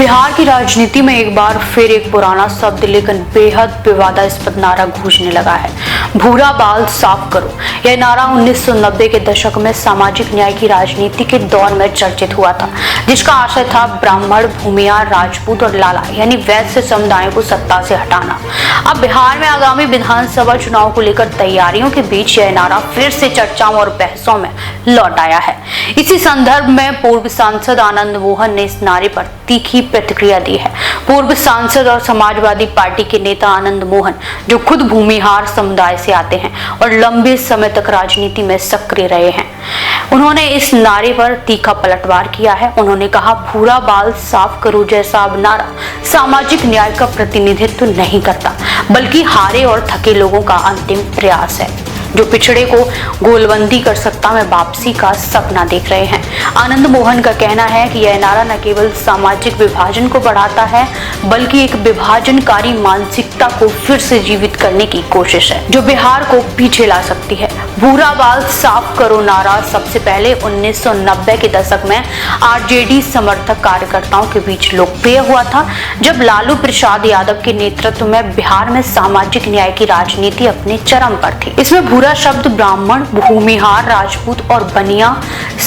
बिहार की राजनीति में एक बार फिर एक पुराना शब्द लेकिन बेहद विवादास्पद नारा गूंजने लगा है। भूरा बाल साफ करो। यह नारा 1990 के दशक में सामाजिक न्याय की राजनीति के दौर में चर्चित हुआ था, जिसका आशय था ब्राह्मण, भूमिहार, राजपूत और लाला यानी वैश्य समुदायों को सत्ता से हटाना। अब बिहार में आगामी विधानसभा चुनाव को लेकर तैयारियों के बीच यह नारा फिर से चर्चाओं और बहसों में लौट आया है। इसी संदर्भ में पूर्व सांसद आनंद मोहन ने इस नारे पर तीखी प्रतिक्रिया दी है। पूर्व सांसद और समाजवादी पार्टी के नेता आनंद मोहन, जो खुद भूमिहार समुदाय से आते हैं और लंबे समय तक राजनीति में सक्रिय रहे हैं, उन्होंने इस नारे पर तीखा पलटवार किया है। उन्होंने कहा, भूरा बाल साफ करो जैसा अब नारा सामाजिक न्याय का प्रतिनिधित्व नहीं करता, बल्कि हारे और थके लोगों का अंतिम प्रयास है, जो पिछड़े को गोलबंदी कर सत्ता में वापसी का सपना देख रहे हैं। आनंद मोहन का कहना है कि यह नारा न केवल सामाजिक विभाजन को बढ़ाता है, बल्कि एक विभाजनकारी मानसिकता को फिर से जीवित करने की कोशिश है, जो बिहार को पीछे ला सकती है। भूरा बाल साफ करो नारा सबसे पहले 1990 के दशक में आरजेडी समर्थक कार्यकर्ताओं के बीच लोकप्रिय हुआ था, जब लालू प्रसाद यादव के नेतृत्व में बिहार में सामाजिक न्याय की राजनीति अपने चरम पर थी। इसमें भूरा शब्द ब्राह्मण, भूमिहार, राजपूत और बनिया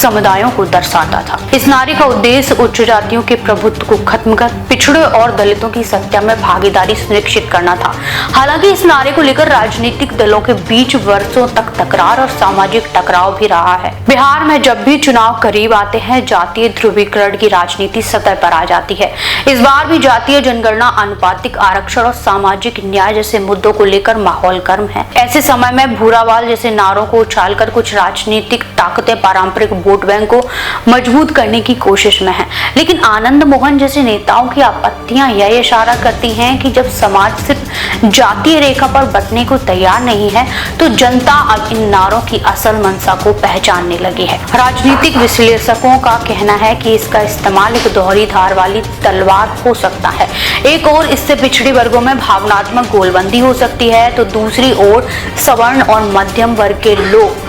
समुदायों को दर्शाता था। इस नारे का उद्देश्य उच्च जातियों के प्रभुत्व को खत्म कर पिछड़े और दलितों की सत्ता में भागीदारी सुनिश्चित करना था। हालांकि इस नारे को लेकर राजनीतिक दलों के बीच वर्षों तक तकरार और सामाजिक टकराव भी रहा है। बिहार में जब भी चुनाव करीब आते हैं, जातीय ध्रुवीकरण की राजनीति सतह पर आ जाती है। इस बार भी जातीय जनगणना, अनुपातिक आरक्षण और सामाजिक न्याय जैसे मुद्दों को लेकर माहौल गर्म है। ऐसे समय में भूरा बाल जैसे नारों को उछालकर कुछ राजनीतिक ताकतें पारंपरिक वोट बैंक को मजबूत करने की कोशिश में हैं। लेकिन आनंद मोहन जैसे नेताओं की आपत्तियां यह इशारा करती हैं कि जब समाज सिर्फ जातीय रेखा पर बंटने को तैयार नहीं है, तो जनता अब इन नारों की असल मंशा को पहचानने लगी है। राजनीतिक विश्लेषकों का कहना है कि इसका इस्तेमाल एक दोहरी धार वाली तलवार हो सकता है। एक ओर इससे पिछड़े वर्गों में भावनात्मक गोलबंदी हो सकती है, तो दूसरी ओर सवर्ण और मध्यम वर्ग के लोग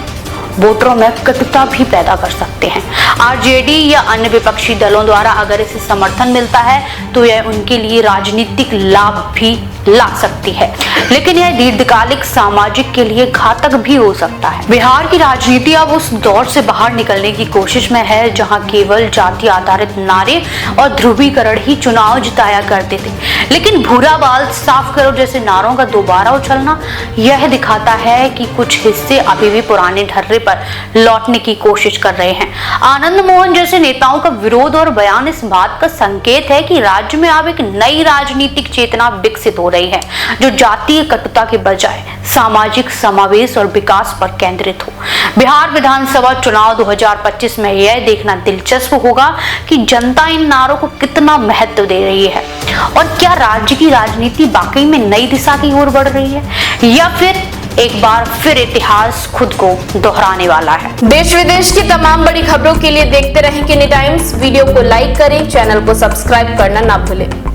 वोटरों में कटुता भी पैदा कर सकते हैं। आरजेडी या अन्य विपक्षी दलों द्वारा अगर इसे समर्थन मिलता है, तो यह उनके लिए राजनीतिक लाभ भी ला सकती है, लेकिन यह दीर्घकालिक सामाजिक के लिए घातक भी हो सकता है। बिहार की राजनीति अब उस दौर से बाहर निकलने की कोशिश में है, जहां केवल जाति आधारित नारे और ध्रुवीकरण ही चुनाव जिताया करते थे। लेकिन भूरा बाल साफ करो जैसे नारों का दोबारा उछलना यह दिखाता है कि कुछ हिस्से अभी भी पुराने ढर्रे पर लौटने की कोशिश कर रहे हैं। आनंद मोहन जैसे नेताओं का विरोध और बयान इस बात का संकेत है कि राज्य में अब एक नई राजनीतिक चेतना विकसित हो रही है, जो जातीय कटुता के बजाय सामाजिक समावेश और विकास पर केंद्रित हो। बिहार विधानसभा चुनाव 2025 में यह देखना दिलचस्प होगा कि जनता इन नारों को कितना महत्व दे रही है, और क्या राज्य की राजनीति वाकई में नई दिशा की ओर बढ़ रही है, या फिर एक बार फिर इतिहास खुद को दोहराने वाला है। देश विदेश की तमाम बड़ी खबरों के लिए देखते रहें किनी टाइम्स। वीडियो को लाइक करें, चैनल को सब्सक्राइब करना ना भूलें।